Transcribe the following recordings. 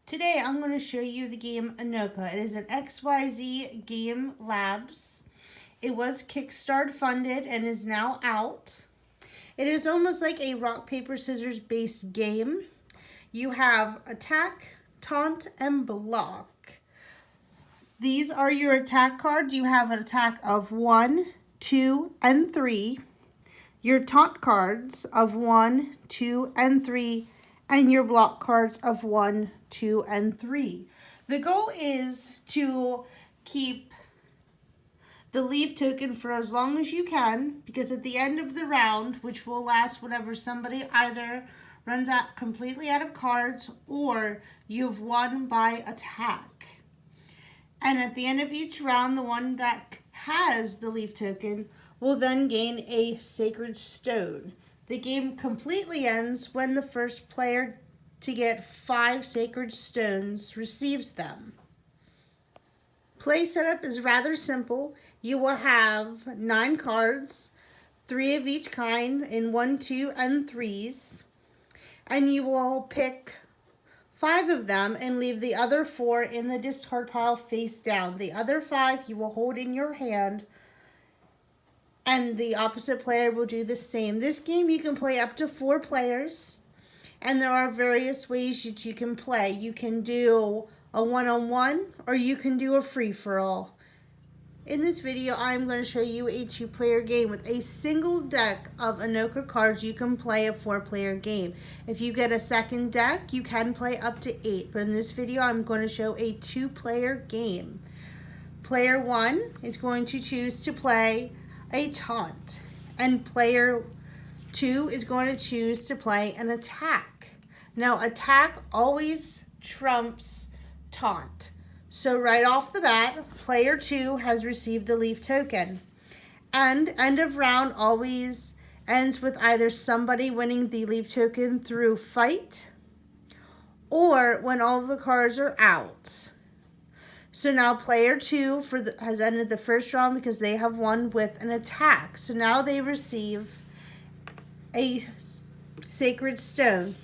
Today I'm going to show you the game Inoka. It is an XYZ Game Labs. It was Kickstarter funded and is now out. It is almost like a rock, paper, scissors based game. You have attack, taunt, and block. These are your attack cards. You have an attack of 1, 2, and 3. Your taunt cards of 1, 2, and 3. And your block cards of 1, 2, and 3. The goal is to keep the leaf token for as long as you can, because at the end of the round, which will last whenever somebody either runs out completely out of cards or you've won by attack. And at the end of each round, the one that has the leaf token will then gain a sacred stone. The game completely ends when the first player to get 5 sacred stones receives them. Play setup is rather simple. You will have 9 cards, 3 of each kind in 1, 2, and 3s. And you will pick 5 of them and leave the other 4 in the discard pile face down. The other 5 you will hold in your hand, and the opposite player will do the same. This game you can play up to 4 players, and there are various ways that you can play. You can do a one-on-one, or you can do a free-for-all. In this video, I'm going to show you a 2-player game. With a single deck of Inoka cards, you can play a 4-player game. If you get a second deck, you can play up to 8. But in this video, I'm going to show a 2-player game. Player 1 is going to choose to play a taunt, and player 2 is going to choose to play an attack. Now, attack always trumps taunt. So right off the bat, player 2 has received the leaf token. And end of round always ends with either somebody winning the leaf token through fight or when all the cards are out. So now player 2 has ended the first round because they have won with an attack. So now they receive a sacred stone.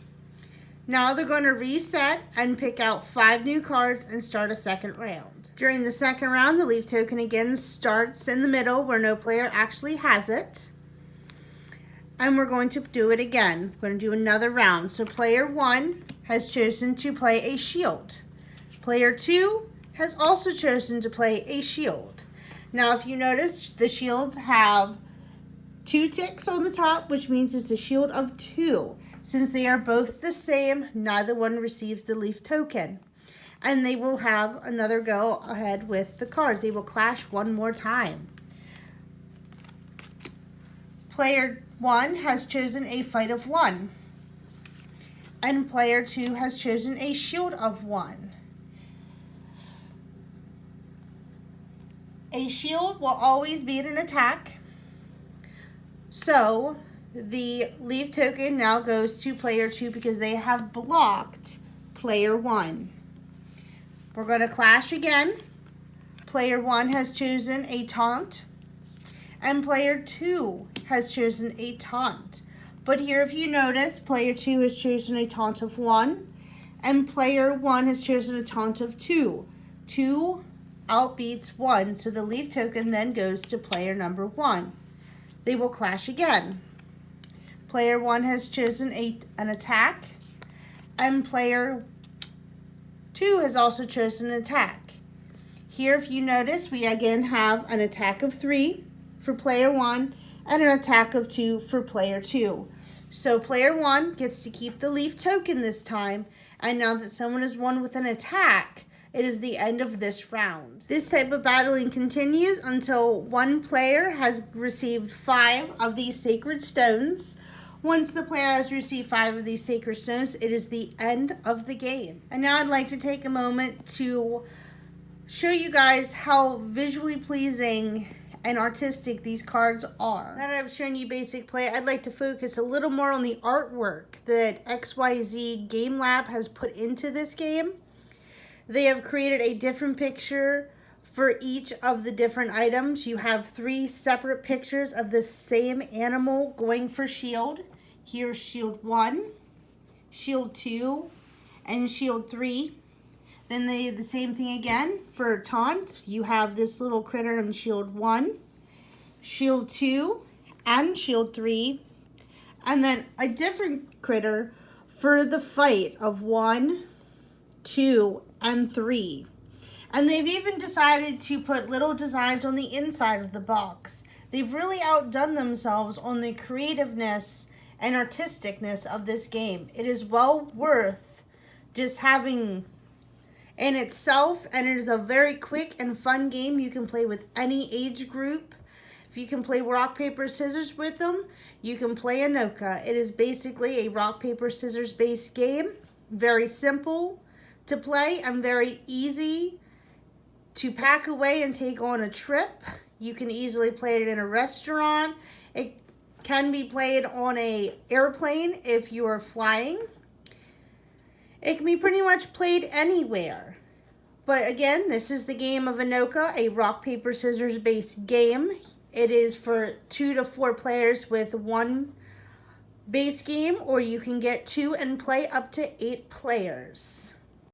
Now they're going to reset and pick out 5 new cards and start a second round. During the second round, the leaf token again starts in the middle where no player actually has it. And we're going to do it again. We're going to do another round. So player 1 has chosen to play a shield. Player 2 has also chosen to play a shield. Now, if you notice, the shields have 2 ticks on the top, which means it's a shield of 2. Since they are both the same, neither one receives the leaf token. And they will have another go ahead with the cards. They will clash one more time. Player 1 has chosen a fight of 1. And player 2 has chosen a shield of 1. A shield will always beat an attack. So the leaf token now goes to player 2 because they have blocked player 1. We're going to clash again. Player 1 has chosen a taunt, and player 2 has chosen a taunt. But here, if you notice, player 2 has chosen a taunt of 1, and player 1 has chosen a taunt of 2. 2 outbeats 1, so the leaf token then goes to player number 1. They will clash again. Player 1 has chosen an attack, and player 2 has also chosen an attack. Here, if you notice, we again have an attack of 3 for player 1 and an attack of 2 for player 2. So player 1 gets to keep the leaf token this time, and now that someone has won with an attack, it is the end of this round. This type of battling continues until one player has received 5 of these sacred stones. Once the player has received 5 of these sacred stones, it is the end of the game. And now I'd like to take a moment to show you guys how visually pleasing and artistic these cards are. Now that I've shown you basic play, I'd like to focus a little more on the artwork that XYZ Game Lab has put into this game. They have created a different picture for each of the different items. You have 3 separate pictures of the same animal going for shield. Here's shield 1, shield 2, and shield 3. Then they did the same thing again for taunt. You have this little critter in shield 1, shield 2, and shield 3. And then a different critter for the fight of 1, 2, and 3. And they've even decided to put little designs on the inside of the box. They've really outdone themselves on the creativeness and artisticness of this game. It is well worth just having in itself, and it is a very quick and fun game you can play with any age group. If you can play rock, paper, scissors with them, you can play Inoka. It is basically a rock, paper, scissors based game. Very simple to play and very easy to pack away and take on a trip. You can easily play it in a restaurant. It can be played on an airplane if you are flying. It can be pretty much played anywhere. But again, this is the game of Inoka, a rock, paper, scissors based game. It is for 2 to 4 players with one base game, or you can get 2 and play up to 8 players.